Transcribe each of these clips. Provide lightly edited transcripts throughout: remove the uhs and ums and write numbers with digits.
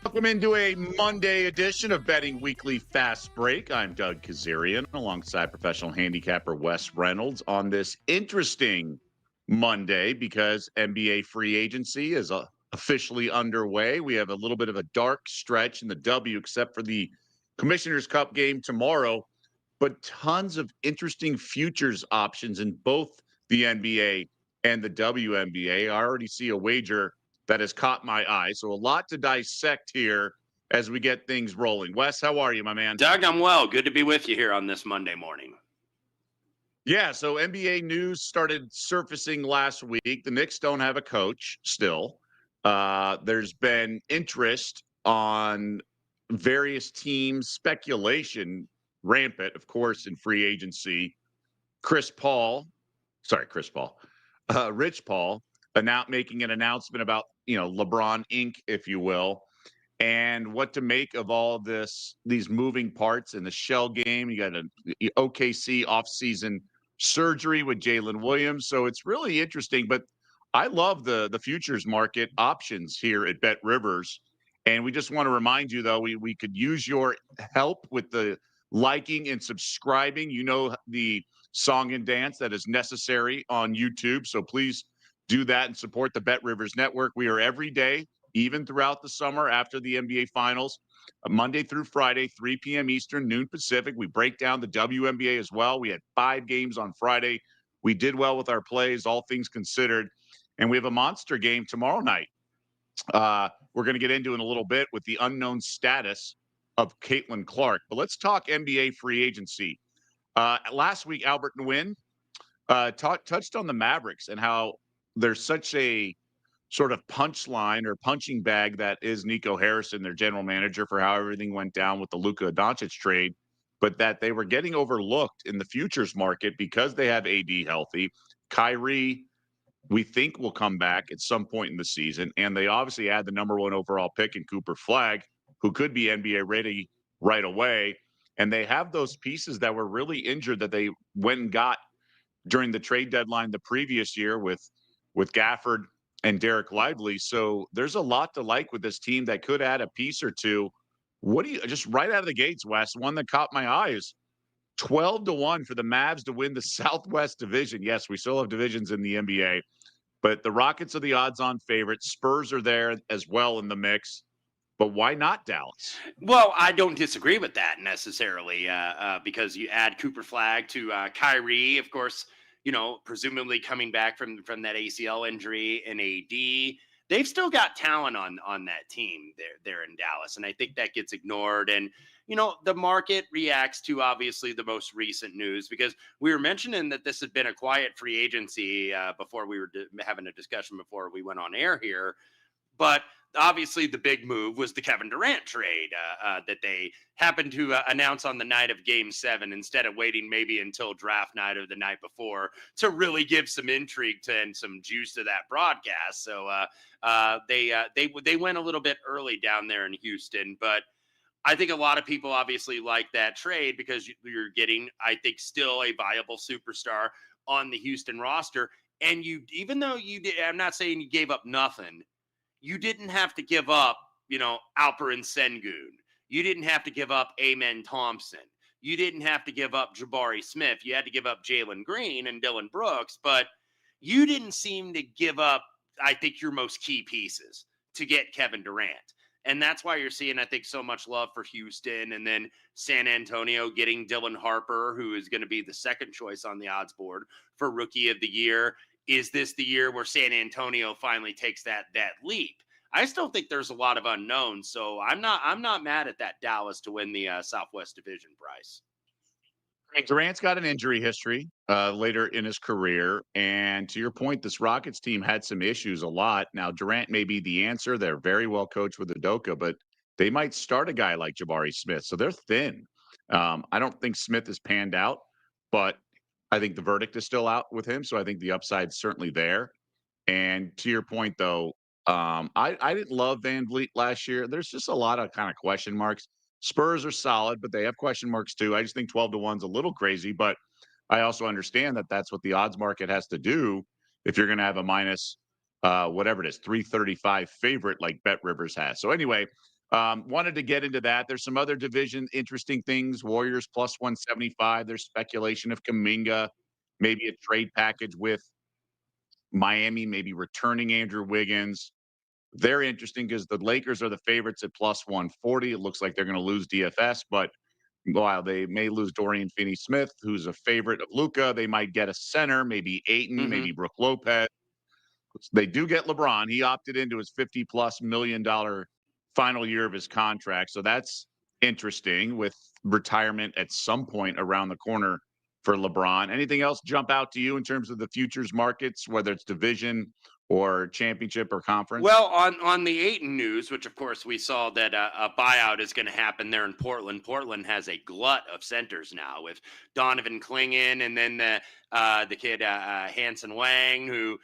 Welcome into a Monday edition of Betting Weekly Fast Break. I'm Doug Kezirian alongside professional handicapper Wes Reynolds on this interesting Monday because NBA free agency is officially underway. We have a little bit of a dark stretch in the W, except for the Commissioner's Cup game tomorrow, but tons of interesting futures options in both the NBA and the WNBA. I already see a wager that has caught my eye. So a lot to dissect here as we get things rolling. Wes, how are you, my man? Doug, I'm well. Good to be with you here on this Monday morning. Yeah, so NBA news started surfacing last week. The Knicks don't have a coach still. There's been interest on various teams, speculation rampant, of course, in free agency. Rich Paul, making an announcement about, LeBron Inc., if you will, and what to make of all these moving parts in the shell game. You got an OKC offseason surgery with Jalen Williams. So it's really interesting. But I love the futures market options here at Bet Rivers. And we just want to remind you, though, we could use your help with the liking and subscribing. You know, the song and dance that is necessary on YouTube. So please do that and support the Bet Rivers Network. We are every day, even throughout the summer after the NBA Finals, Monday through Friday, 3 p.m. Eastern, noon Pacific. We break down the WNBA as well. We had 5 games on Friday. We did well with our plays, all things considered. And we have a monster game tomorrow night. We're going to get into in a little bit with the unknown status of Caitlin Clark. But let's talk NBA free agency. Last week, Albert Nguyen touched on the Mavericks and how there's such a sort of punchline or punching bag that is Nico Harrison, their general manager, for how everything went down with the Luka Doncic trade, but that they were getting overlooked in the futures market because they have AD healthy. Kyrie, we think, will come back at some point in the season, and they obviously add the number 1 overall pick in Cooper Flagg, who could be NBA ready right away. And they have those pieces that were really injured that they went and got during the trade deadline the previous year with Gafford and Derek Lively. So there's a lot to like with this team that could add a piece or two. What do you, just right out of the gates, Wes, one that caught my eye is 12-1 for the Mavs to win the Southwest Division. Yes, we still have divisions in the NBA, but the Rockets are the odds-on favorites. Spurs are there as well in the mix. But why not Dallas? Well, I don't disagree with that necessarily because you add Cooper Flagg to Kyrie, of course, presumably coming back from that ACL injury, and AD. They've still got talent on that team there in Dallas, and I think that gets ignored. And the market reacts to obviously the most recent news, because we were mentioning that this had been a quiet free agency before we were having a discussion before we went on air here. But obviously, the big move was the Kevin Durant trade that they happened to announce on the night of Game 7 instead of waiting maybe until draft night or the night before to really give some intrigue and some juice to that broadcast. So they went a little bit early down there in Houston, but I think a lot of people obviously like that trade because you're getting, I think, still a viable superstar on the Houston roster. And even though you did, I'm not saying you gave up nothing. You didn't have to give up, Alperen Sengun. You didn't have to give up Amen Thompson. You didn't have to give up Jabari Smith. You had to give up Jalen Green and Dylan Brooks, but you didn't seem to give up, I think, your most key pieces to get Kevin Durant. And that's why you're seeing, I think, so much love for Houston, and then San Antonio getting Dylan Harper, who is going to be the second choice on the odds board for Rookie of the Year. Is this the year where San Antonio finally takes that leap? I still think there's a lot of unknowns, so I'm not mad at that Dallas to win the Southwest Division, Bryce. Durant's got an injury history later in his career. And to your point, this Rockets team had some issues a lot. Now, Durant may be the answer. They're very well coached with Udoka, but they might start a guy like Jabari Smith. So they're thin. I don't think Smith has panned out, but I think the verdict is still out with him. So I think the upside's certainly there. And to your point, though, I didn't love Van Vliet last year. There's just a lot of kind of question marks. Spurs are solid, but they have question marks too. I just think 12-1 is a little crazy, but I also understand that that's what the odds market has to do if you're going to have a minus whatever it is, 335 favorite like Bet Rivers has. So anyway, Wanted to get into that. There's some other division interesting things. Warriors plus 175. There's speculation of Kuminga, maybe a trade package with Miami, maybe returning Andrew Wiggins. They're interesting because the Lakers are the favorites at plus 140. It looks like they're going to lose DFS, but while they may lose Dorian Finney-Smith, who's a favorite of Luca, they might get a center, maybe Aiton, Hmm. maybe Brook Lopez. They do get LeBron. He opted into his $50+ million final year of his contract. So that's interesting with retirement at some point around the corner for LeBron. Anything else jump out to you in terms of the futures markets, whether it's division or championship or conference? Well, on the Aiton news, which of course we saw that a buyout is going to happen there in Portland. Portland has a glut of centers now with Donovan Clingan and then the kid Hanson Wang, who,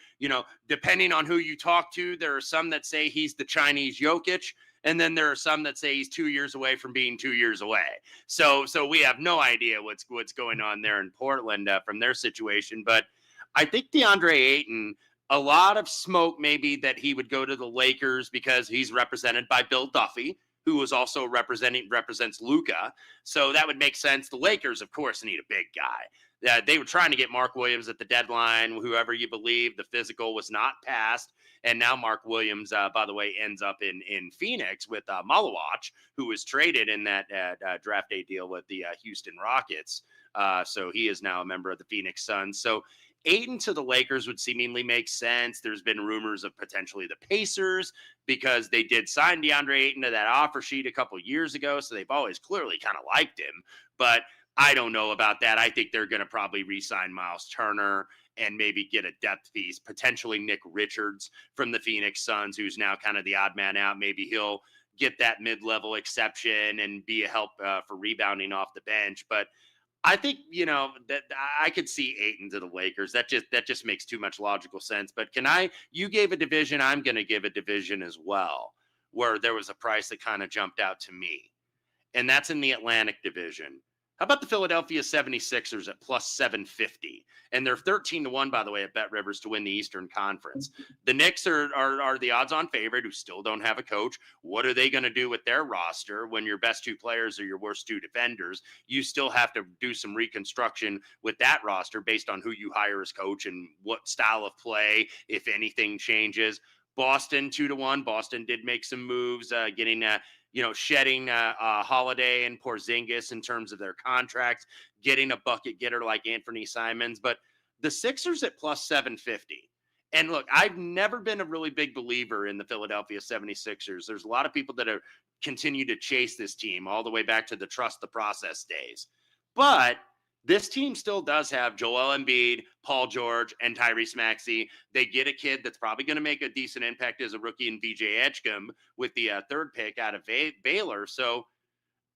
depending on who you talk to, there are some that say he's the Chinese Jokic, and then there are some that say he's 2 years away from being 2 years away. So we have no idea what's going on there in Portland from their situation, but I think DeAndre Ayton, a lot of smoke maybe that he would go to the Lakers because he's represented by Bill Duffy, who was also represents Luca. So that would make sense. The Lakers, of course, need a big guy. They were trying to get Mark Williams at the deadline. Whoever you believe, the physical was not passed, and now Mark Williams, by the way, ends up in Phoenix with Malawach, who was traded in that draft day deal with the Houston Rockets. So he is now a member of the Phoenix Suns. So Aiden to the Lakers would seemingly make sense. There's been rumors of potentially the Pacers because they did sign DeAndre Ayton to that offer sheet a couple years ago. So they've always clearly kind of liked him. But I don't know about that. I think they're going to probably re-sign Miles Turner and maybe get a depth piece, potentially Nick Richards from the Phoenix Suns, who's now kind of the odd man out. Maybe he'll get that mid-level exception and be a help for rebounding off the bench. But I think that I could see Ayton to the Lakers. That just makes too much logical sense. But you gave a division, I'm going to give a division as well, where there was a price that kind of jumped out to me, and that's in the Atlantic Division. How about the Philadelphia 76ers at plus 750? And they're 13-1, by the way, at Bet Rivers to win the Eastern Conference. The Knicks are the odds-on favorite who still don't have a coach. What are they going to do with their roster when your best two players are your worst two defenders? You still have to do some reconstruction with that roster based on who you hire as coach and what style of play, if anything, changes. Boston 2-1. Boston did make some moves, getting shedding Holiday and Porzingis in terms of their contracts, getting a bucket getter like Anthony Simons. But the Sixers at plus 750. And look, I've never been a really big believer in the Philadelphia 76ers. There's a lot of people that have continued to chase this team all the way back to the trust the process days. But this team still does have Joel Embiid, Paul George, and Tyrese Maxey. They get a kid that's probably going to make a decent impact as a rookie in VJ Edgecombe with the third pick out of Baylor. So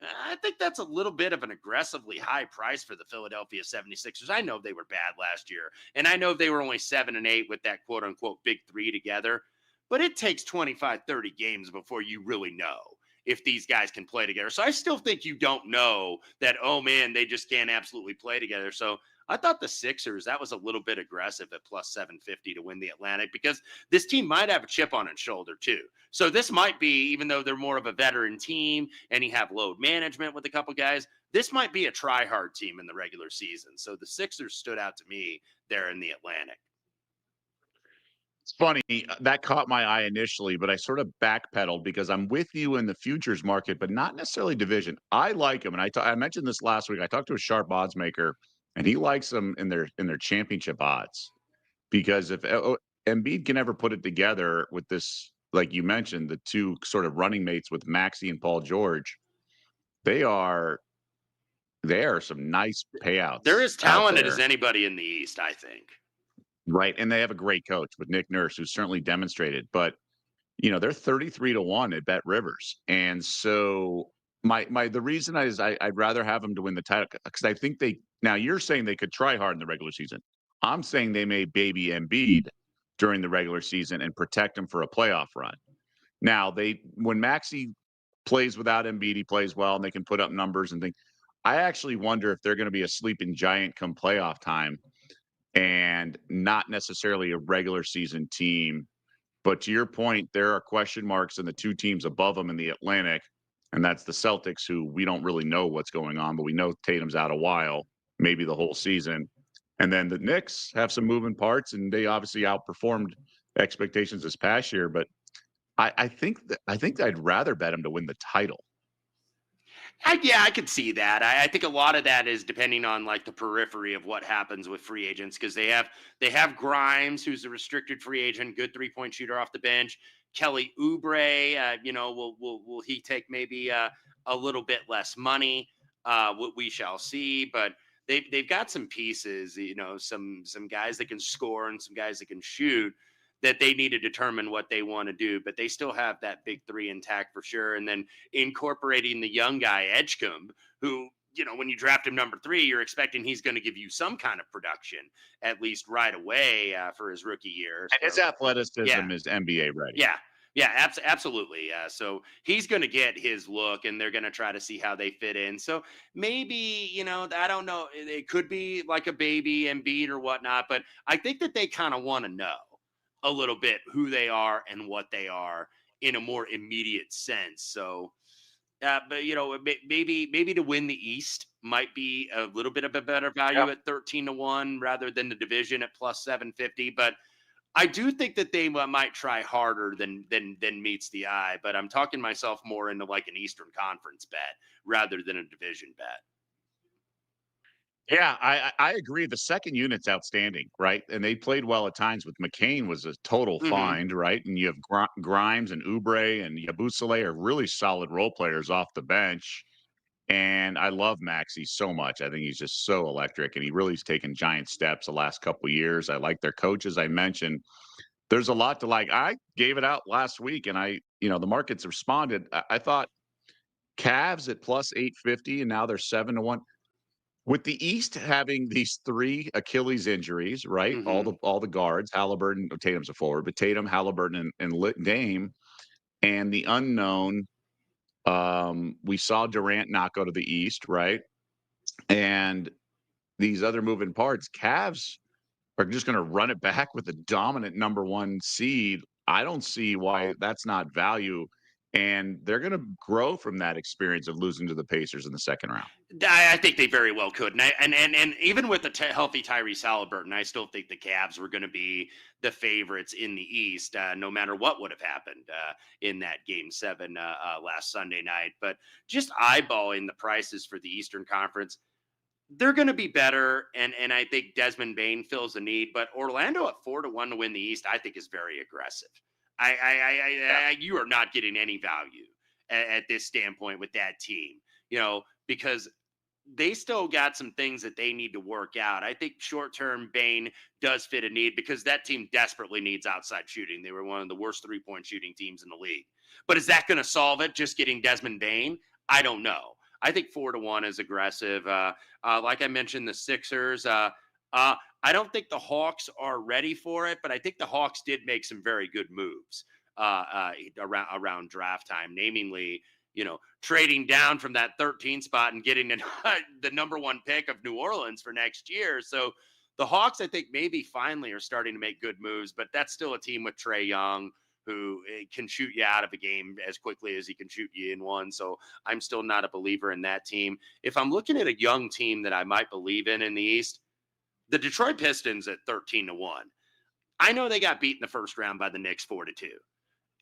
I think that's a little bit of an aggressively high price for the Philadelphia 76ers. I know they were bad last year, and I know they were only 7-8 with that quote-unquote big three together, but it takes 25, 30 games before you really know if these guys can play together. So I still think you don't know that, oh man, they just can't absolutely play together. So I thought the Sixers, that was a little bit aggressive at plus 750 to win the Atlantic because this team might have a chip on its shoulder too. So this might be, even though they're more of a veteran team and you have load management with a couple guys, this might be a try-hard team in the regular season. So the Sixers stood out to me there in the Atlantic. It's funny, that caught my eye initially, but I sort of backpedaled because I'm with you in the futures market, but not necessarily division. I like them, and I mentioned this last week. I talked to a sharp odds maker, and he likes them in their championship odds because if Embiid can ever put it together with this, like you mentioned, the two sort of running mates with Maxey and Paul George, they are some nice payouts. They're as out talented as there. anybody in the East, I think. Right, and they have a great coach with Nick Nurse, who's certainly demonstrated. But they're 33-1 at Bet Rivers, and so the reason I'd rather have them to win the title because I think now you're saying they could try hard in the regular season. I'm saying they may baby Embiid during the regular season and protect him for a playoff run. Now when Maxey plays without Embiid, he plays well, and they can put up numbers and things. I actually wonder if they're going to be a sleeping giant come playoff time and not necessarily a regular season team But to your point, there are question marks in the two teams above them in the Atlantic, and that's the Celtics, who we don't really know what's going on, but we know Tatum's out a while, maybe the whole season. And then the Knicks have some moving parts, and they obviously outperformed expectations this past year. But I think I'd rather bet them to win the title. Yeah, I could see that. I think a lot of that is depending on like the periphery of what happens with free agents because they have Grimes, who's a restricted free agent, good 3-point shooter off the bench. Kelly Oubre, will he take maybe a little bit less money? What we shall see, but they've got some pieces, some guys that can score and some guys that can shoot that they need to determine what they want to do, but they still have that big three intact for sure. And then incorporating the young guy Edgecombe, who, when you draft him number 3, you're expecting he's going to give you some kind of production at least right away for his rookie year. And his So yeah, athleticism is NBA ready. yeah. Yeah, absolutely. So he's going to get his look, and they're going to try to see how they fit in. So maybe, I don't know. It could be like a baby Embiid or whatnot, but I think that they kind of want to know a little bit who they are and what they are in a more immediate sense. So, but maybe to win the East might be a little bit of a better value Yeah. at 13-1 rather than the division at plus 750. But I do think that they might try harder than meets the eye. But I'm talking myself more into like an Eastern Conference bet rather than a division bet. Yeah, I agree. The second unit's outstanding, right? And they played well at times. With McCain was a total Hmm. find, right? And you have Grimes and Oubre and Yabusele are really solid role players off the bench. And I love Maxey so much. I think he's just so electric, and he really's taken giant steps the last couple of years. I like their coach, as I mentioned. There's a lot to like. I gave it out last week, and the markets responded. I thought Cavs at plus 850, and now they're 7-1. With the East having these 3 Achilles injuries, right? Hmm. All the guards, Halliburton, Tatum's a forward, but Tatum, Halliburton, and Dame, and the unknown. We saw Durant not go to the East, right? And these other moving parts, Cavs are just going to run it back with the dominant number 1 seed. I don't see why that's not value. And they're going to grow from that experience of losing to the Pacers in the second round. I think they very well could, and even with the healthy Tyrese Halliburton, I still think the Cavs were going to be the favorites in the East, no matter what would have happened in that Game 7 last Sunday night. But just eyeballing the prices for the Eastern Conference, they're going to be better, and I think Desmond Bain fills the need. But Orlando at 4-1 to win the East, I think is very aggressive. Yeah. You are not getting any value at this standpoint with that team, because they still got some things that they need to work out. I think short term Bain does fit a need because that team desperately needs outside shooting. They were one of the worst 3-point shooting teams in the league. But is that going to solve it? Just getting Desmond Bain? I don't know. I think 4-1 is aggressive. Like I mentioned, the Sixers. I don't think the Hawks are ready for it, but I think the Hawks did make some very good moves around draft time, namely, trading down from that 13 spot and getting the number 1 pick of New Orleans for next year. So the Hawks, I think, maybe finally are starting to make good moves, but that's still a team with Trae Young who can shoot you out of a game as quickly as he can shoot you in one. So I'm still not a believer in that team. If I'm looking at a young team that I might believe in the East, the Detroit Pistons at 13-1. I know they got beat in the first round by the Knicks 4-2,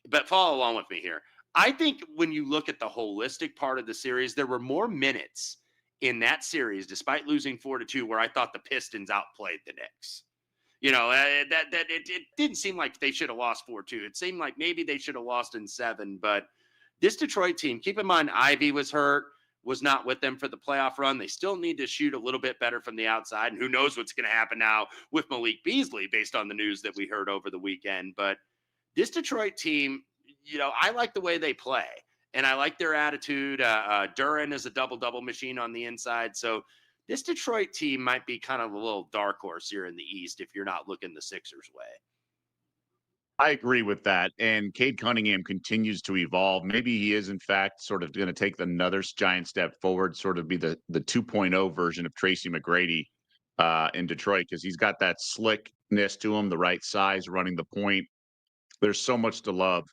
but follow along with me here. I think when you look at the holistic part of the series, there were more minutes in that series, despite losing 4-2, where I thought the Pistons outplayed the Knicks. That it didn't seem like they should have lost 4-2. It seemed like maybe they should have lost in 7. But this Detroit team, keep in mind, Ivy was hurt, was not with them for the playoff run. They still need to shoot a little bit better from the outside. And who knows what's going to happen now with Malik Beasley based on the news that we heard over the weekend. But this Detroit team, I like the way they play. And I like their attitude. Duran is a double-double machine on the inside. So this Detroit team might be kind of a little dark horse here in the East if you're not looking the Sixers way. I agree with that. And Cade Cunningham continues to evolve. Maybe he is, in fact, sort of going to take another giant step forward, sort of be the 2.0 version of Tracy McGrady in Detroit, because he's got that slickness to him, the right size, running the point. there's so much to love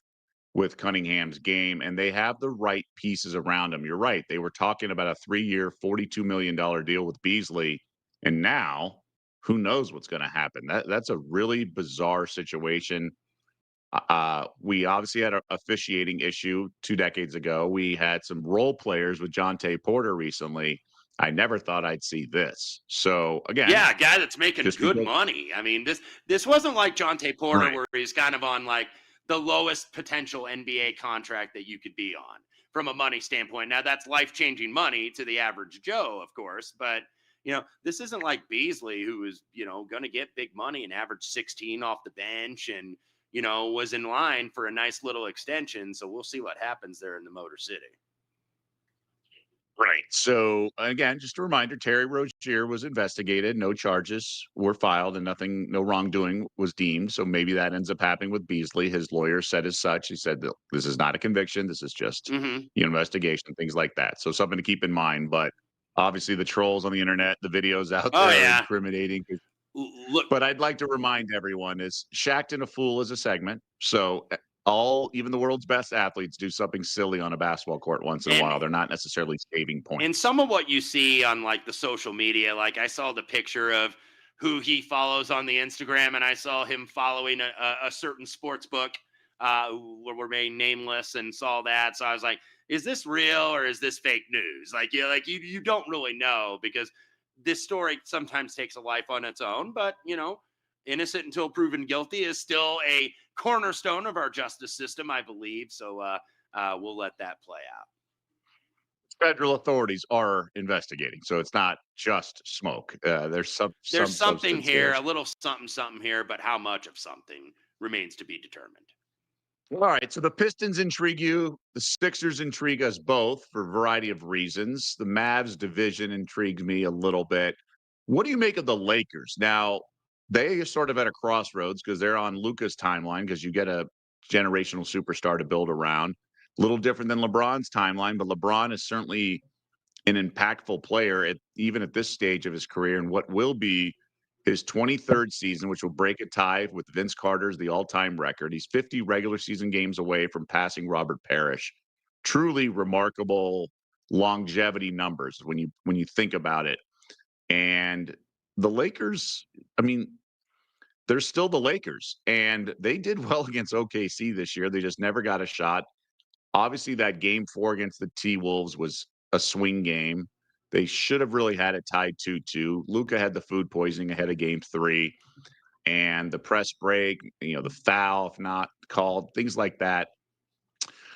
with Cunningham's game, and they have the right pieces around him. You're right. They were talking about a 3-year, $42 million deal with Beasley, and now who knows what's going to happen? That's a really bizarre situation. We obviously had a officiating issue 2 decades ago. We had some role players with John Tay Porter recently. I never thought I'd see this. So again, Yeah, a guy that's making just good because, money. I mean, this wasn't like Jonte Porter right, where he's kind of on like the lowest potential NBA contract that you could be on from a money standpoint. Now that's life-changing money to the average Joe, of course, but this isn't like Beasley who is, going to get big money and average 16 off the bench and, was in line for a nice little extension. So we'll see what happens there in the Motor City. right. So again, just a reminder: Terry Rozier was investigated. No charges were filed, and no wrongdoing was deemed. So maybe that ends up happening with Beasley. His lawyer said as such. He said that this is not a conviction. This is just Mm-hmm. investigation, things like that. So something to keep in mind. But obviously, the trolls on the internet, the videos out Oh there are yeah. incriminating. Look, But I'd like to remind everyone is Shacked and a Fool is a segment. So even the world's best athletes do something silly on a basketball court once in a and while. They're not necessarily saving And points. some of what you see on like the social media, like I saw the picture of who he follows on the Instagram, and I saw him following a certain sports book who will remain nameless, and saw that. So I was like, is this real or is this fake news? Like you don't really know because this story sometimes takes a life on its own, but innocent until proven guilty is still a cornerstone of our justice system, I believe. So we'll let that play out. Federal authorities are investigating, so it's not just smoke. There's There's some something substance there. here, a little something, something here, but how much of something remains to be determined. All right, so the Pistons intrigue you. The Sixers intrigue us both for a variety of reasons. The Mavs division intrigues me a little bit. What do you make of the Lakers? Now, they are sort of at a crossroads because they're on Luca's timeline because you get a generational superstar to build around. A little different than LeBron's timeline, but LeBron is certainly an impactful player even at this stage of his career and what will be his 23rd season, which will break a tie with Vince Carter's the all-time record. He's 50 regular season games away from passing Robert Parrish. Truly remarkable longevity numbers when you think about it. And the Lakers, I mean, they're still the Lakers, and they did well against OKC this year. They just never got a shot. Obviously, that game 4 against the T-Wolves was a swing game. They should have really had it tied 2-2. Luka had the food poisoning ahead of game 3, and the press break, the foul, if not called, things like that.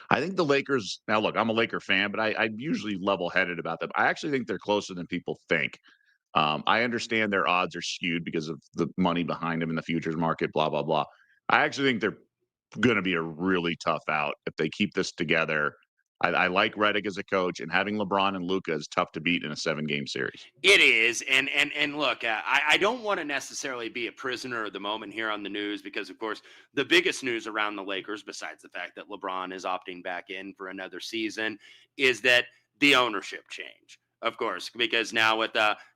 I think the Lakers now look, I'm a Laker fan, but I'm usually level-headed about them. I actually think they're closer than people think. I understand their odds are skewed because of the money behind them in the futures market, blah, blah, blah. I actually think they're going to be a really tough out if they keep this together. I like Redick as a coach, and having LeBron and Luca is tough to beat in a 7-game series. It is, and look, I don't want to necessarily be a prisoner of the moment here on the news because, of course, the biggest news around the Lakers, besides the fact that LeBron is opting back in for another season, is that the ownership change. Of course, because now with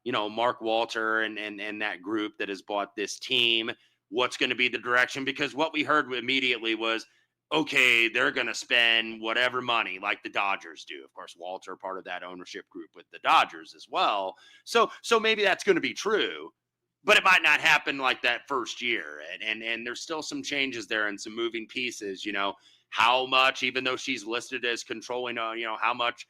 Mark Walter and that group that has bought this team, what's going to be the direction? Because what we heard immediately was, okay, they're going to spend whatever money like the Dodgers do. Of course, Walter part of that ownership group with the Dodgers as well. So maybe that's going to be true, but it might not happen like that first year. And there's still some changes there and some moving pieces, how much, even though she's listed as controlling, how much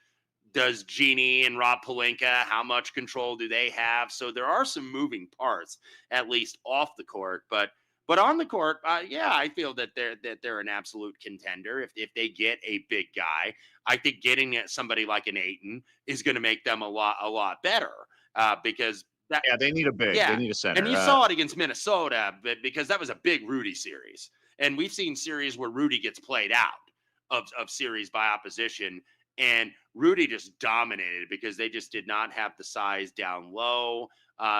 does Jeannie and Rob Pelinka, how much control do they have? So there are some moving parts, at least off the court, but on the court, yeah, I feel that they're an absolute contender if they get a big guy. I think getting somebody like an Aiton is going to make them a lot better because that Yeah, they need a big. They yeah, need a and center. you saw it against Minnesota, but because that was a big Rudy series, and we've seen series where Rudy gets played out of series by opposition, and Rudy just dominated because they just did not have the size down low.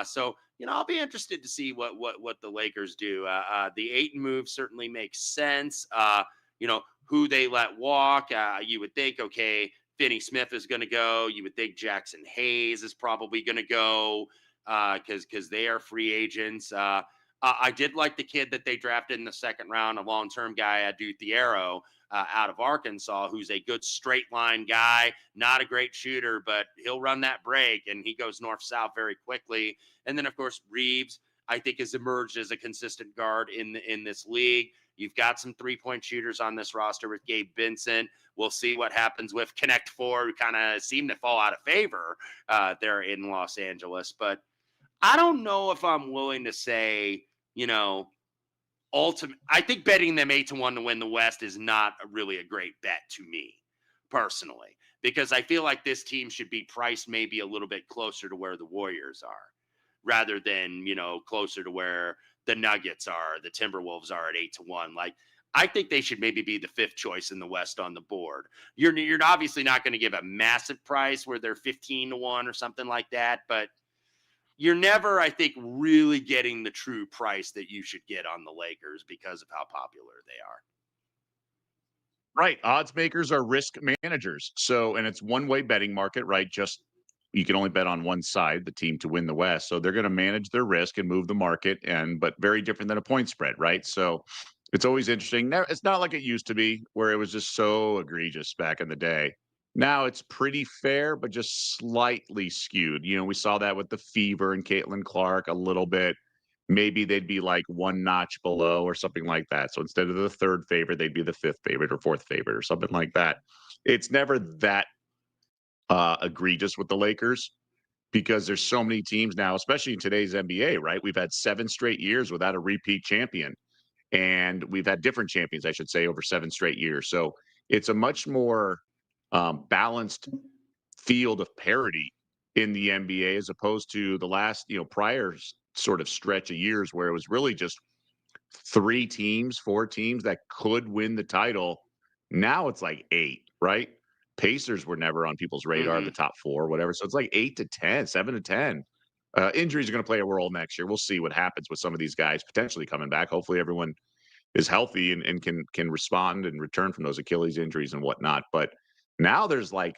So I'll be interested to see what the Lakers do. The Aiton move certainly makes sense. Who they let walk. You would think, okay, Finney Smith is going to go. You would think Jackson Hayes is probably going to go because they are free agents. I did like the kid that they drafted in the second round, a long-term guy, Thiero, out of Arkansas, who's a good straight line guy, not a great shooter, but he'll run that break and he goes north-south very quickly. And then, of course, Reeves, I think, has emerged as a consistent guard in this league. You've got some three-point shooters on this roster with Gabe Vincent. We'll see what happens with Connect Four, who kind of seem to fall out of favor there in Los Angeles. But I don't know if I'm willing to say, ultimate. I think betting them 8-1 to win the West is not really a great bet to me personally, because I feel like this team should be priced maybe a little bit closer to where the Warriors are rather than, closer to where the Nuggets are, the Timberwolves are at 8-1. Like, I think they should maybe be the fifth choice in the West on the board. You're obviously not going to give a massive price where they're 15-1 or something like that, but you're never, I think, really getting the true price that you should get on the Lakers because of how popular they are. Right. Odds makers are risk managers. So, and it's one way betting market, right? Just you can only bet on one side, the team to win the West. So they're going to manage their risk and move the market, but very different than a point spread, right? So it's always interesting. Now, it's not like it used to be where it was just so egregious back in the day. Now it's pretty fair, but just slightly skewed. We saw that with the Fever and Caitlin Clark a little bit. Maybe they'd be like one notch below or something like that. So instead of the third favorite, they'd be the fifth favorite or fourth favorite or something like that. It's never that egregious with the Lakers because there's so many teams now, especially in today's NBA, right? We've had 7 straight years without a repeat champion, and we've had different champions, I should say, over 7 straight years. So it's a much more balanced field of parity in the NBA as opposed to the last, prior sort of stretch of years where it was really just 3 teams, 4 teams that could win the title. Now it's like 8, right? Pacers were never on people's radar, the Mm-hmm. top 4, whatever. So it's like 8 to 10, 7 to 10. Injuries are going to play a role next year. We'll see what happens with some of these guys potentially coming back. Hopefully everyone is healthy and can respond and return from those Achilles injuries and whatnot. But now there's like,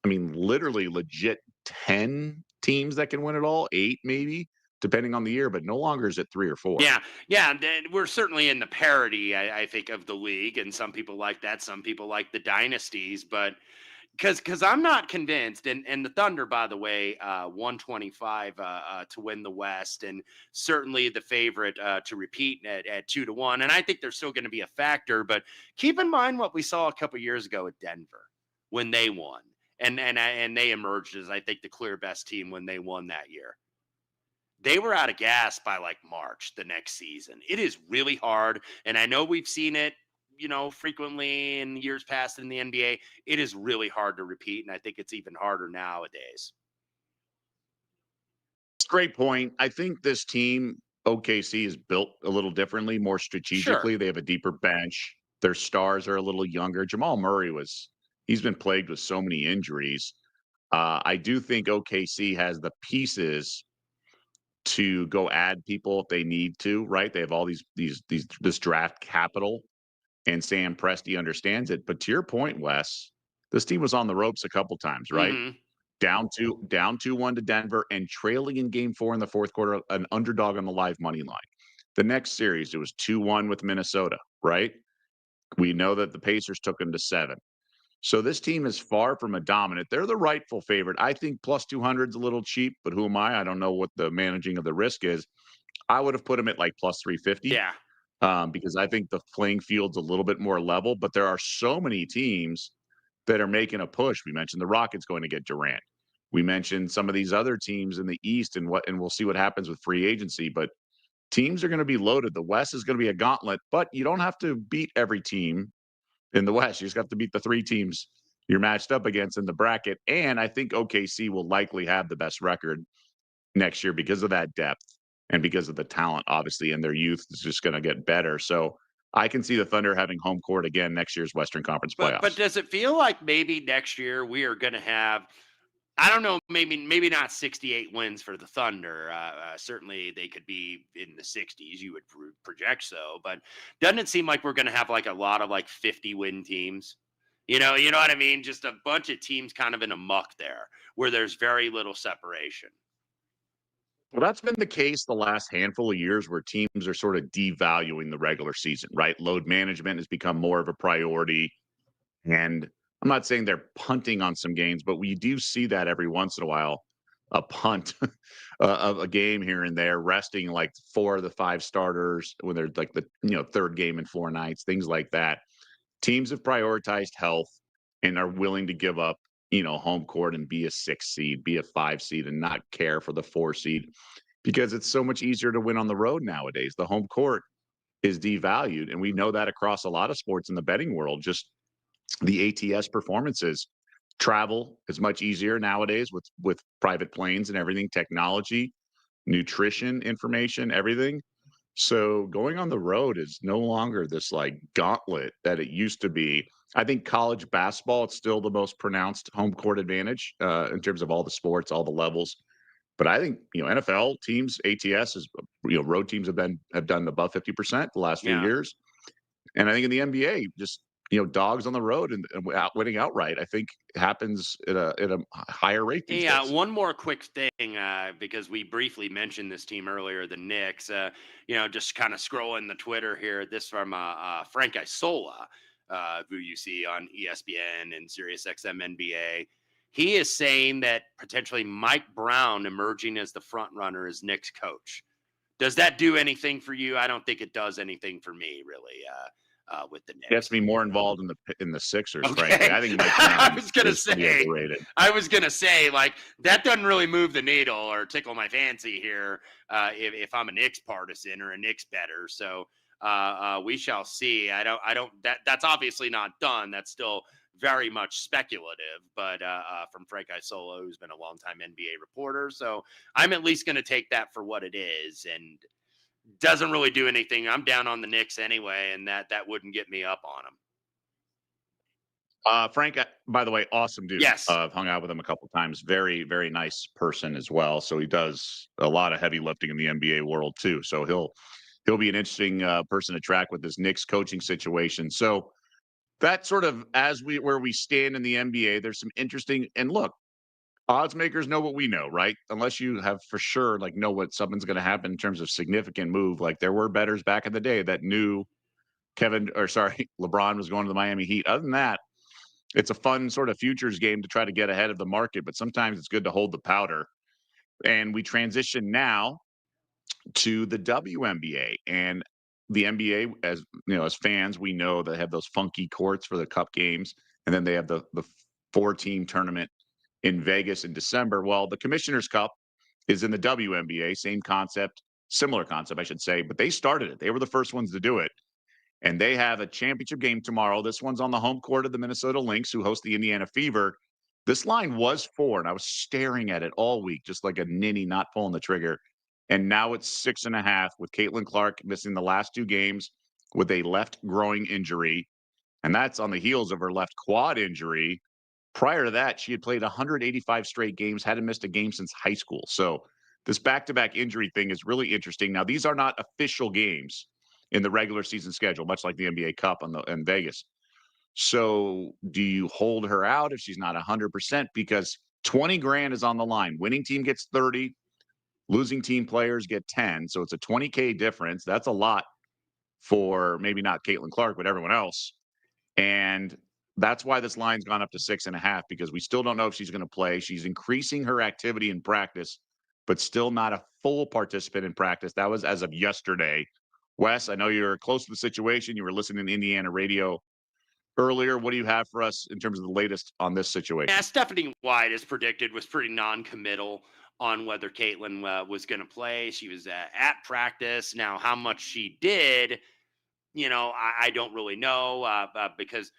I mean, literally legit 10 teams that can win it all, 8 maybe, depending on the year, but no longer is it 3 or 4. Yeah. We're certainly in the parity, I think, of the league, and some people like that. Some people like the dynasties, but because I'm not convinced. And the Thunder, by the way, 125 to win the West, and certainly the favorite to repeat at 2-1. And I think they're still going to be a factor. But keep in mind what we saw a couple years ago at Denver when they won, and they emerged as, I think, the clear best team when they won that year. They were out of gas by like March the next season. It is really hard. And I know we've seen it, frequently in years past in the NBA. It is really hard to repeat. And I think it's even harder nowadays. Great point. I think this team, OKC, is built a little differently, more Sure. strategically. They have a deeper bench. Their stars are a little younger. Jamal Murray he's been plagued with so many injuries. I do think OKC has the pieces to go add people if they need to, right? They have all this draft capital, and Sam Presti understands it. But to your point, Wes, this team was on the ropes a couple times, right? Mm-hmm. Down 2-1 to Denver and trailing in game 4 in the fourth quarter, an underdog on the live money line. The next series, it was 2-1 with Minnesota, right? We know that the Pacers took them to 7. So this team is far from a dominant. They're the rightful favorite. I think plus 200 is a little cheap, but who am I? I don't know what the managing of the risk is. I would have put them at like plus 350 Yeah. because I think the playing field's a little bit more level, but there are so many teams that are making a push. We mentioned the Rockets going to get Durant. We mentioned some of these other teams in the East and we'll see what happens with free agency, but teams are going to be loaded. The West is going to be a gauntlet, but you don't have to beat every team in the West. You just have to beat the 3 teams you're matched up against in the bracket. And I think OKC will likely have the best record next year because of that depth and because of the talent, obviously, and their youth is just going to get better. So I can see the Thunder having home court again next year's Western Conference But playoffs. does it feel like maybe next year we are going to have, I don't know, maybe not 68 wins for the Thunder. Certainly they could be in the 60s. You would project so, but doesn't it seem like we're going to have like a lot of like 50-win teams? You know what I mean? Just a bunch of teams kind of in a muck there where there's very little separation. Well, that's been the case the last handful of years where teams are sort of devaluing the regular season, right? Load management has become more of a priority. And I'm not saying they're punting on some games, but we do see that every once in a while, a punt of a game here and there, resting like 4 of the 5 starters when they're like the third game in 4 nights, things like that. Teams have prioritized health and are willing to give up, home court and be a 6 seed, be a 5 seed, and not care for the 4 seed because it's so much easier to win on the road nowadays. The home court is devalued, and we know that across a lot of sports in the betting world. Just the ATS performances. Travel is much easier nowadays with private planes and everything, technology, nutrition information, everything. So going on the road is no longer this like gauntlet that it used to be. I think college basketball, it's still the most pronounced home court advantage in terms of all the sports, all the levels. But I think NFL teams, ATS is road teams have done above 50% the last few Yeah. years. And I think in the NBA, just dogs on the road and winning outright, I think happens at a higher rate these Yeah, days. one more quick thing, because we briefly mentioned this team earlier, the Knicks. Just kind of scrolling the Twitter here. This from Frank Isola, who you see on ESPN and SiriusXM NBA. He is saying that potentially Mike Brown emerging as the front runner as Knicks coach. Does that do anything for you? I don't think it does anything for me, really, with the Gets Knicks. me more involved in the Sixers, frankly. Okay. I think Mike I Brown was gonna is pretty say, overrated. like that doesn't really move the needle or tickle my fancy here, if I'm a Knicks partisan or a Knicks better. So we shall see. That's obviously not done. That's still very much speculative, but from Frank Isola, who's been a longtime NBA reporter. So I'm at least going to take that for what it is, and doesn't really do anything. I'm down on the Knicks anyway, and that wouldn't get me up on them. Frank, by the way, awesome dude. Yes. I've hung out with him a couple times. Very, very nice person as well. So he does a lot of heavy lifting in the NBA world too. So he'll be an interesting person to track with this Knicks coaching situation. So that sort of where we stand in the NBA, there's some interesting and look, odds makers know what we know, right? Unless you have for sure like know what something's going to happen in terms of significant move. Like there were bettors back in the day that knew LeBron was going to the Miami Heat. Other than that, it's a fun sort of futures game to try to get ahead of the market, but sometimes it's good to hold the powder. And we transition now to the WNBA and the NBA. As as fans, we know they have those funky courts for the cup games, and then they have the 4-team tournament in Vegas in December. Well, the Commissioner's Cup is in the WNBA, same concept, similar concept, I should say, but they started it. They were the first ones to do it. And they have a championship game tomorrow. This one's on the home court of the Minnesota Lynx, who host the Indiana Fever. This line was 4, and I was staring at it all week, just like a ninny not pulling the trigger. And now it's 6.5 with Caitlin Clark missing the last 2 games with a left groin injury. And that's on the heels of her left quad injury. Prior to that, she had played 185 straight games, hadn't missed a game since high school. So this back-to-back injury thing is really interesting. Now, these are not official games in the regular season schedule, much like the NBA Cup in Vegas. So do you hold her out if she's not 100%? Because 20 grand is on the line. Winning team gets 30, losing team players get 10. So it's a 20K difference. That's a lot for maybe not Caitlin Clark, but everyone else. And that's why this line's gone up to 6.5, because we still don't know if she's going to play. She's increasing her activity in practice, but still not a full participant in practice. That was as of yesterday. Wes, I know you're close to the situation. You were listening to Indiana radio earlier. What do you have for us in terms of the latest on this situation? Yeah, Stephanie White, as predicted, was pretty non-committal on whether Caitlin was going to play. She was at practice. Now, how much she did, I don't really know, because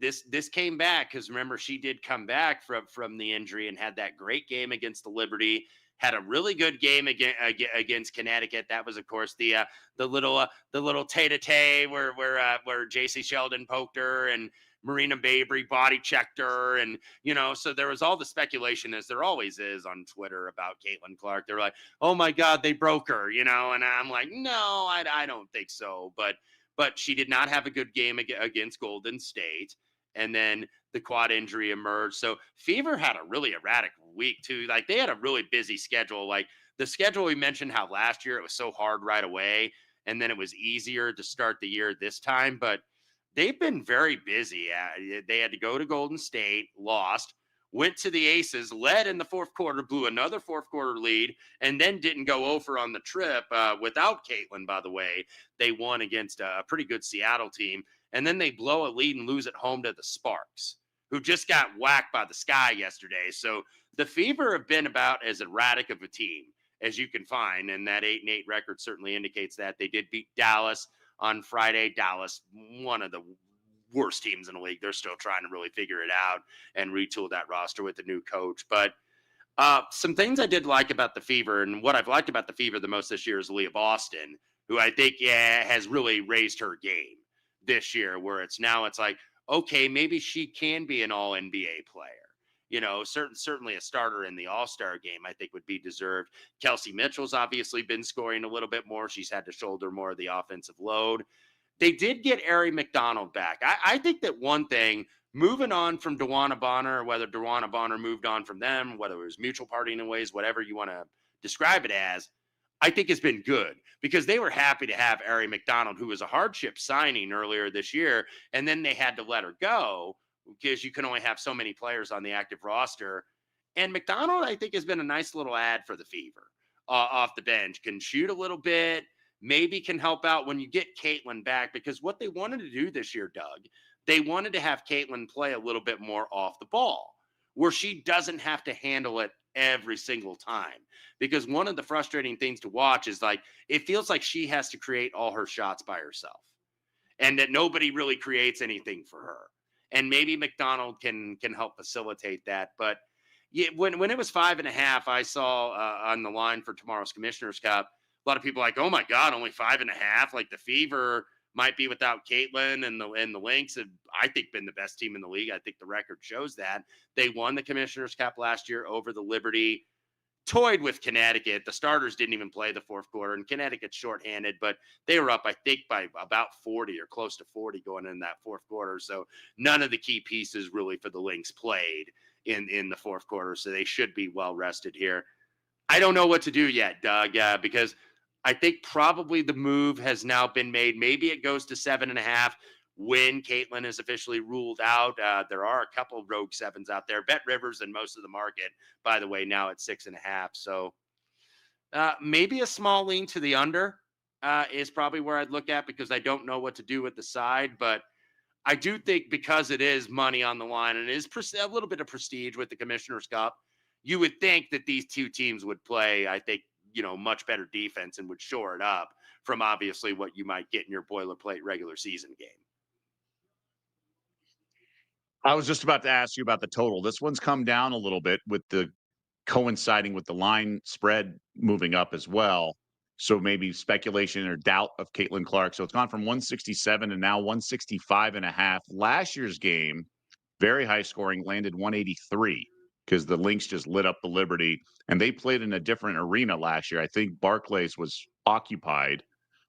this came back, because remember, she did come back from the injury and had that great game against the Liberty. Had a really good game against Connecticut. That was, of course, the little tete-a-tete where J.C. Sheldon poked her and Marina Babry body checked her, and so there was all the speculation, as there always is on Twitter, about Caitlin Clark. They're like, "Oh my God, they broke her," and I'm like, "No, I don't think so." But she did not have a good game against Golden State, and then the quad injury emerged. So Fever had a really erratic week too. Like they had a really busy schedule. Like the schedule, we mentioned how last year it was so hard right away, and then it was easier to start the year this time. But they've been very busy. They had to go to Golden State, lost, went to the Aces, led in the fourth quarter, blew another fourth quarter lead, and then didn't go over on the trip without Caitlin, by the way. They won against a pretty good Seattle team. And then they blow a lead and lose at home to the Sparks, who just got whacked by the Sky yesterday. So the Fever have been about as erratic of a team as you can find, and that 8-8 record certainly indicates that. They did beat Dallas on Friday. Dallas, one of the worst teams in the league. They're still trying to really figure it out and retool that roster with the new coach. But some things I did like about the Fever, and what I've liked about the Fever the most this year is Leah Boston, who I think has really raised her game this year, where it's like, okay, maybe she can be an all NBA player. You know, certainly a starter in the All-Star game, I think, would be deserved. Kelsey Mitchell's obviously been scoring a little bit more. She's had to shoulder more of the offensive load. They did get Ari McDonald back. I think that one thing, moving on from Dewana Bonner, or whether Dewana Bonner moved on from them, whether it was mutual parting in ways, whatever you want to describe it as, I think has been good because they were happy to have Ari McDonald, who was a hardship signing earlier this year, and then they had to let her go because you can only have so many players on the active roster. And McDonald, I think, has been a nice little ad for the Fever off the bench. Can shoot a little bit, maybe can help out when you get Caitlin back, because what they wanted to do this year, Doug, they wanted to have Caitlin play a little bit more off the ball, where she doesn't have to handle it every single time. Because one of the frustrating things to watch is like, it feels like she has to create all her shots by herself and that nobody really creates anything for her. And maybe McDonald can help facilitate that. But yeah, when it was 5.5, I saw on the line for tomorrow's Commissioner's Cup, a lot of people like, oh my God, only 5.5. Like the Fever might be without Caitlin, and the Lynx have, I think, been the best team in the league. I think the record shows that. They won the Commissioner's Cup last year over the Liberty, toyed with Connecticut. The starters didn't even play the fourth quarter, and Connecticut's shorthanded, but they were up, I think, by about 40 or close to 40 going in that fourth quarter. So none of the key pieces really for the Lynx played in the fourth quarter, so they should be well rested here. I don't know what to do yet, Doug, because I think probably the move has now been made. Maybe it goes to 7.5 when Caitlin is officially ruled out. There are a couple of rogue sevens out there. Bet Rivers and most of the market, by the way, now at 6.5. So maybe a small lean to the under is probably where I'd look at, because I don't know what to do with the side. But I do think, because it is money on the line and it is a little bit of prestige with the Commissioner's Cup, you would think that these two teams would play, I think, much better defense and would shore it up from obviously what you might get in your boilerplate regular season game. I was just about to ask you about the total. This one's come down a little bit with the coinciding with the line spread moving up as well. So maybe speculation or doubt of Caitlin Clark. So it's gone from 167 to now 165.5. Last year's game, very high scoring, landed 183 because the Lynx just lit up the Liberty, and they played in a different arena last year. I think Barclays was occupied,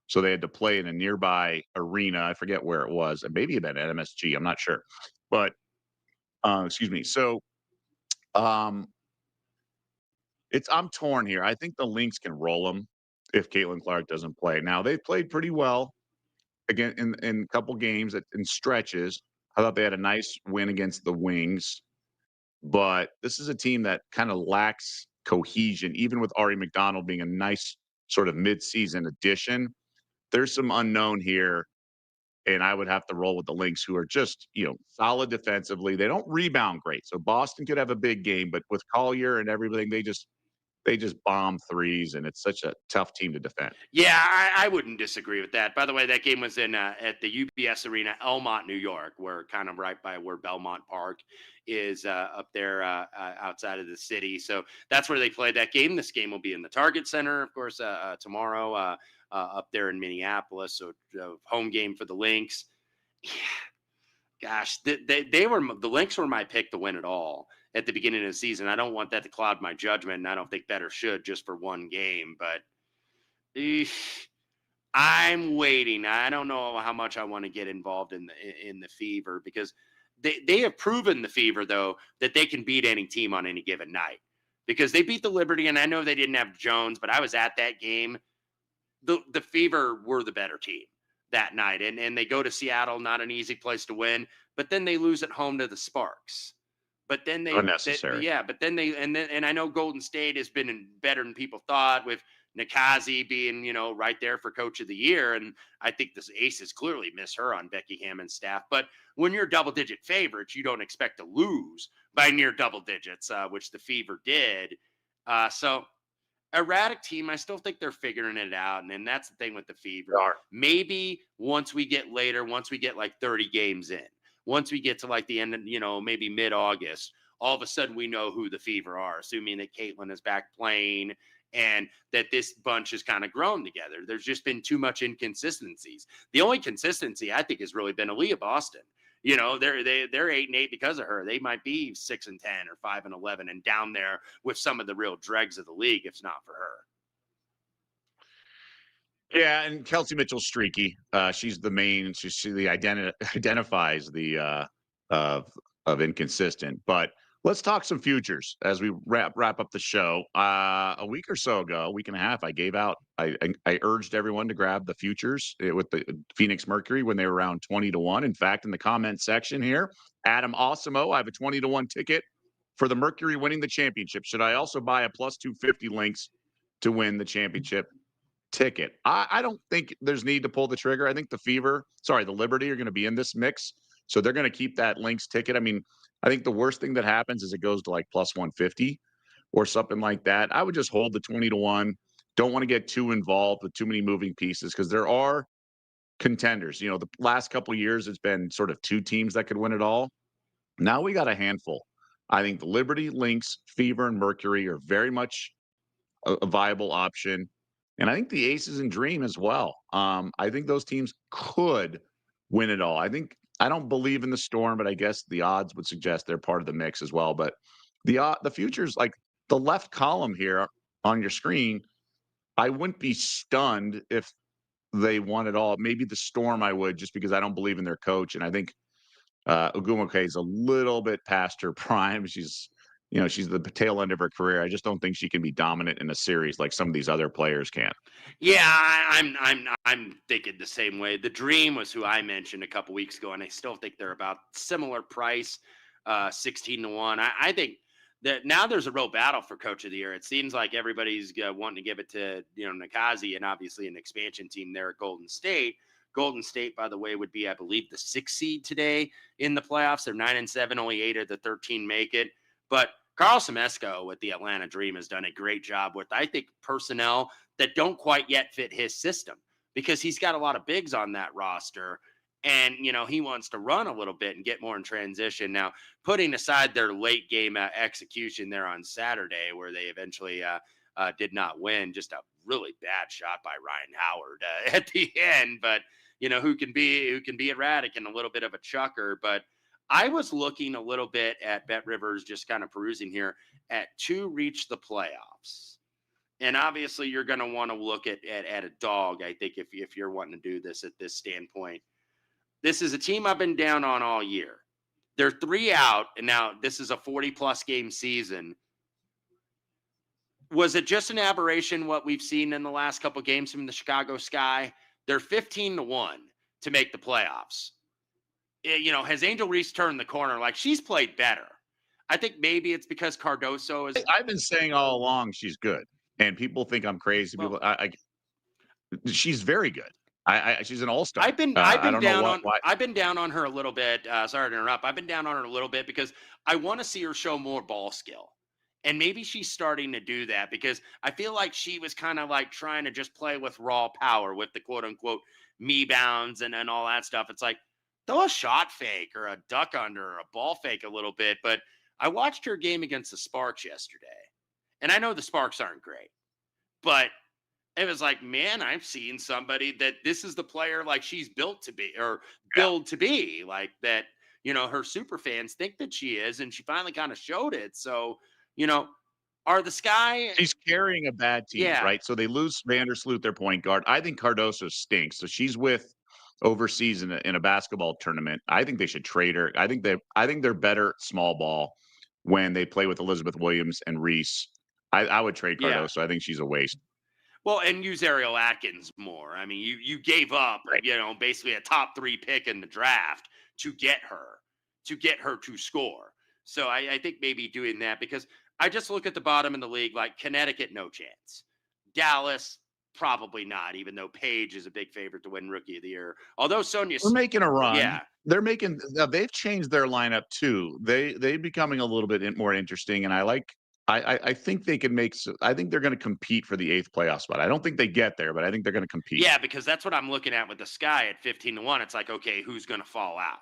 so they had to play in a nearby arena. I forget where it was. And maybe even at MSG. I'm not sure. But excuse me. So I'm torn here. I think the Lynx can roll them if Caitlin Clark doesn't play. Now they've played pretty well again in a couple games in stretches. I thought they had a nice win against the Wings, but this is a team that kind of lacks cohesion, even with Ari McDonald being a nice sort of mid-season addition. There's some unknown here, and I would have to roll with the Lynx, who are just, solid defensively. They don't rebound great. So Boston could have a big game, but with Collier and everything, they just bomb threes, and it's such a tough team to defend. Yeah, I wouldn't disagree with that. By the way, that game was in at the UBS Arena, Elmont, New York, where kind of right by where Belmont Park is up there outside of the city. So that's where they played that game. This game will be in the Target Center, of course, tomorrow up there in Minneapolis. So home game for the Lynx. Yeah, gosh, the Lynx were my pick to win it all at the beginning of the season. I don't want that to cloud my judgment, and I don't think better should just for one game. But I'm waiting. I don't know how much I want to get involved in the Fever, because they have proven, the Fever, though, that they can beat any team on any given night. because they beat the Liberty, and I know they didn't have Jones, but I was at that game. The Fever were the better team that night, and they go to Seattle, not an easy place to win, but then they lose at home to the Sparks. But then Unnecessary. yeah, but then and I know Golden State has been better than people thought, with Nikazi being, right there for coach of the year. And I think the Aces clearly miss her on Becky Hammond's staff. But when you're double digit favorites, you don't expect to lose by near double digits, which the Fever did. So erratic team. I still think they're figuring it out. And then that's the thing with the Fever. Are. Maybe once we get later, once we get like 30 games in, once we get to like the end of, maybe mid-August, all of a sudden we know who the Fever are, assuming that Caitlin is back playing and that this bunch has kind of grown together. There's just been too much inconsistencies. The only consistency I think has really been Aaliyah Boston. They're 8-8 because of her. They might be 6-10 or 5-11 and down there with some of the real dregs of the league if it's not for her. Yeah, and Kelsey Mitchell's streaky. She's the main. She identifies the of inconsistent. But let's talk some futures as we wrap up the show. A week or so ago, a week and a half, I urged everyone to grab the futures with the Phoenix Mercury when they were around 20-1. In fact, in the comment section here, Adam Osimo, I have a 20-1 ticket for the Mercury winning the championship. Should I also buy a plus 250 links to win the championship ticket? I don't think there's need to pull the trigger. I think the Liberty are going to be in this mix. So they're going to keep that links ticket. I mean, I think the worst thing that happens is it goes to like plus 150 or something like that. I would just hold the 20-1. Don't want to get too involved with too many moving pieces because there are contenders. The last couple of years, it's been sort of two teams that could win it all. Now we got a handful. I think the Liberty, Lynx, Fever, and Mercury are very much a viable option. And I think the Aces and Dream as well. I think those teams could win it all. I don't believe in the Storm, but I guess the odds would suggest they're part of the mix as well. But the futures, like the left column here on your screen, I wouldn't be stunned if they won it all. Maybe the Storm I would, just because I don't believe in their coach. And I think Ogumake is a little bit past her prime. She's the tail end of her career. I just don't think she can be dominant in a series like some of these other players can. Yeah, I'm thinking the same way. The Dream was who I mentioned a couple weeks ago, and I still think they're about similar price, 16-1. I think that now there's a real battle for Coach of the Year. It seems like everybody's wanting to give it to Nikazi, and obviously an expansion team there at Golden State. Golden State, by the way, would be, I believe, the 6th seed today in the playoffs. They're 9-7, only 8 of the 13 make it. But Carl Semesco with the Atlanta Dream has done a great job with, I think, personnel that don't quite yet fit his system, because he's got a lot of bigs on that roster. And, he wants to run a little bit and get more in transition. Now, putting aside their late game execution there on Saturday, where they eventually did not win, just a really bad shot by Ryan Howard at the end. But, who can be erratic and a little bit of a chucker. But I was looking a little bit at Bet Rivers, just kind of perusing here, to reach the playoffs. And obviously you're going to want to look at a dog, I think, if you're wanting to do this at this standpoint. This is a team I've been down on all year. They're 3 out, and now this is a 40-plus game season. Was it just an aberration what we've seen in the last couple of games from the Chicago Sky? They're 15-1 to make the playoffs. Has Angel Reese turned the corner? Like, she's played better. I think maybe it's because Cardoso is. I've been saying all along she's good, and people think I'm crazy. Well, she's very good. She's an all-star. I've been down on her a little bit. Sorry to interrupt. I've been down on her a little bit because I want to see her show more ball skill. And maybe she's starting to do that, because I feel like she was kind of like trying to just play with raw power with the quote unquote me bounds and all that stuff. It's like, throw a shot fake or a duck under or a ball fake a little bit. But I watched her game against the Sparks yesterday, and I know the Sparks aren't great, but it was like, man, I've seen somebody that this is the player like she's built to be, or build to be, like that, her super fans think that she is, and she finally kind of showed it. So, are the Sky. She's carrying a bad team, Yeah. right? So they lose Vandersloot, their point guard. I think Cardoso stinks. So she's with overseas in a basketball tournament. I think they should trade her. I think they're better at small ball. when they play with Elizabeth Williams and Reese. I would trade Yeah. Cardoso. I think she's a waste. Well, and use Ariel Atkins more. I mean, you gave up, Right. basically a top 3 pick in the draft to get her to score. So I think maybe doing that, because I just look at the bottom of the league, like Connecticut, no chance. Dallas, probably not, even though Paige is a big favorite to win Rookie of the Year. Although Sonia, They're making a run. yeah, They've changed their lineup too. They becoming a little bit more interesting, and I think they can I think they're going to compete for the 8th playoff spot. I don't think they get there, but I think they're going to compete. yeah, because that's what I'm looking at with the Sky at 15-1. It's like, okay, who's going to fall out?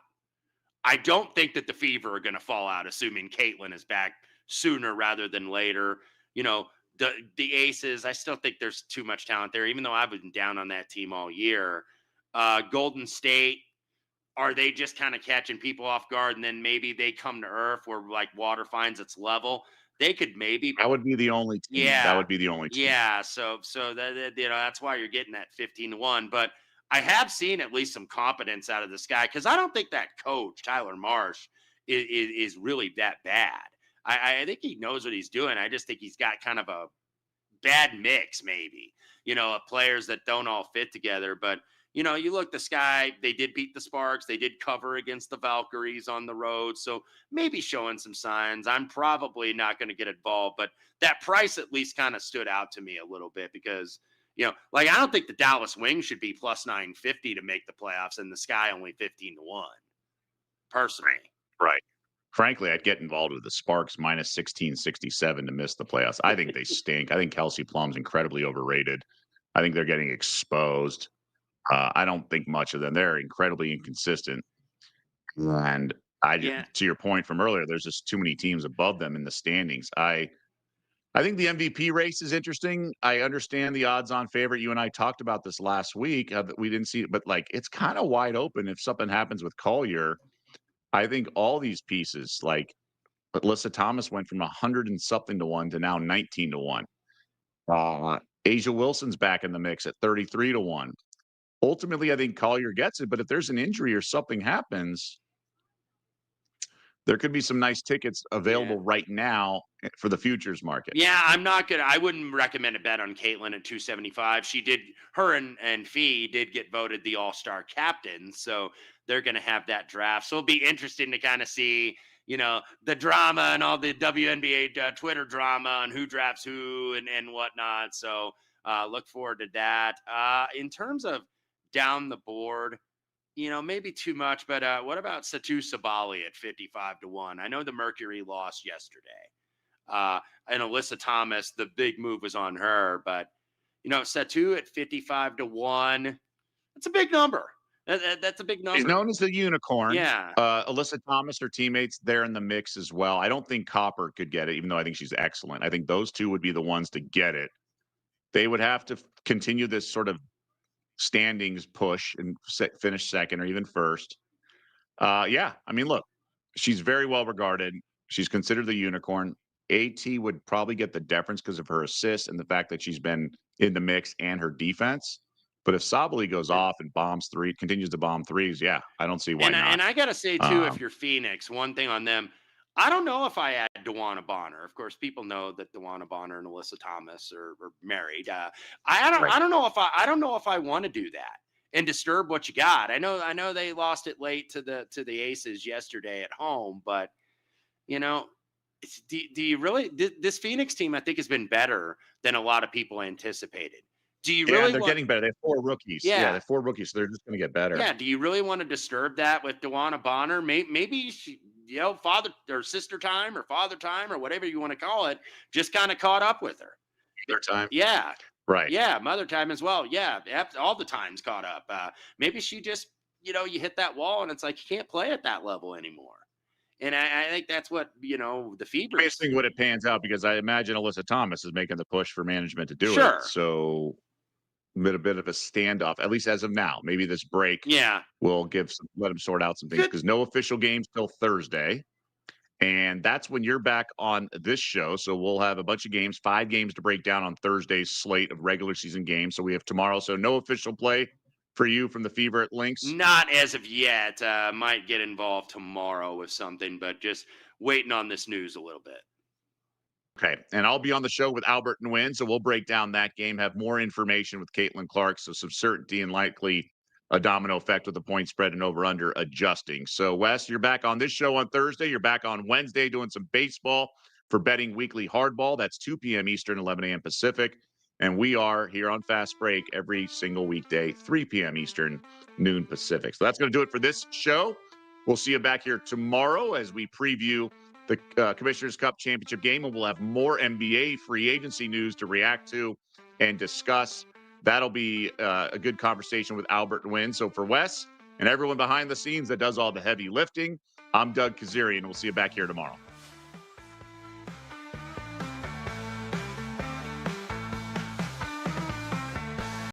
I don't think that the Fever are going to fall out, assuming Caitlin is back sooner rather than later. You know, the Aces, I still think there's too much talent there, even though I've been down on that team all year. Golden State, are they just kind of catching people off guard, and then maybe they come to earth where like water finds its level? They could maybe, That would be the only team. That yeah, would be the only team. yeah. So that that's why you're getting that 15-1. But I have seen at least some competence out of this guy, because I don't think that coach Tyler Marsh is really that bad. I think he knows what he's doing. I just think he's got kind of a bad mix, maybe, of players that don't all fit together. But you look, the Sky, they did beat the Sparks. They did cover against the Valkyries on the road. So maybe showing some signs. I'm probably not going to get involved, but that price at least kind of stood out to me a little bit, because, like, I don't think the Dallas Wings should be plus 950 to make the playoffs, and the Sky only 15-1, personally. Right. Frankly, I'd get involved with the Sparks minus 1667 to miss the playoffs. I think they stink. I think Kelsey Plum's incredibly overrated. I think they're getting exposed. I don't think much of them. They're incredibly inconsistent. And Yeah. to your point from earlier, there's just too many teams above them in the standings. I think the MVP race is interesting. I understand the odds-on favorite. You and I talked about this last week. We didn't see it, but like it's kind of wide open if something happens with Collier. I think all these pieces, like Alyssa Thomas went from 100 and something to 1 to now 19 to 1. Asia Wilson's back in the mix at 33 to 1. Ultimately, I think Collier gets it, but if there's an injury or something happens, there could be some nice tickets available right now for the futures market. Yeah, I wouldn't recommend a bet on Caitlin at 275. Her and Fee did get voted the All-Star captain, so they're going to have that draft. So it'll be interesting to kind of see, the drama and all the WNBA Twitter drama and who drafts who and whatnot. So look forward to that. In terms of down the board, maybe too much, but what about Satu Sabali at 55-1? I know the Mercury lost yesterday. And Alyssa Thomas, the big move was on her, but Satu at 55-1, that's a big number. That's a big number. She's known as the unicorn. Yeah. Alyssa Thomas, her teammates, they're in the mix as well. I don't think Copper could get it, even though I think she's excellent. I think those two would be the ones to get it. They would have to continue this sort of standings push and finish second or even first. Yeah, I mean, look, she's very well regarded. She's considered the unicorn. AT would probably get the deference because of her assists and the fact that she's been in the mix and her defense. But if Sabali goes off and continues to bomb threes, yeah, I don't see why not. And I got to say, too, if you're Phoenix, one thing on them, I don't know if I add DeWanna Bonner. Of course, people know that DeWanna Bonner and Alyssa Thomas are married. I don't know if I want to do that and disturb what you got. I know they lost it late to the Aces yesterday at home, but do you really? This Phoenix team, I think, has been better than a lot of people anticipated. Do you really? They're getting better. They have 4 rookies. Yeah, they have 4 rookies, so they're just going to get better. Yeah. Do you really want to disturb that with DeWanna Bonner? Maybe she, father or sister time or father time or whatever you want to call it, just kind of caught up with her. Their time. Yeah. Right. Yeah. Mother time as well. Yeah. All the times caught up. Maybe she just, you hit that wall and it's like you can't play at that level anymore. And I think that's what, the Fever. Interesting what it pans out, because I imagine Alyssa Thomas is making the push for management to do Sure. it. So a bit of a standoff, at least as of now. Maybe this break will let them sort out some things, because no official games till Thursday. And that's when you're back on this show. So we'll have a bunch of games, 5 games to break down on Thursday's slate of regular season games. So we have tomorrow. So no official play for you from the Fever at Links? Not as of yet. Might get involved tomorrow with something, but just waiting on this news a little bit. Okay. And I'll be on the show with Albert and Wynn, so we'll break down that game, have more information with Caitlin Clark, so some certainty and likely a domino effect with the point spread and over under adjusting. So, Wes, you're back on this show on Thursday. You're back on Wednesday doing some baseball for Betting Weekly Hardball. That's 2 p.m. Eastern, 11 a.m. Pacific. And we are here on Fast Break every single weekday, 3 p.m. Eastern, noon Pacific. So that's going to do it for this show. We'll see you back here tomorrow as we preview the Commissioner's Cup Championship game, and we'll have more NBA free agency news to react to and discuss. That'll be a good conversation with Albert and Wynn. So for Wes and everyone behind the scenes that does all the heavy lifting, I'm Doug Kezirian. We'll see you back here tomorrow.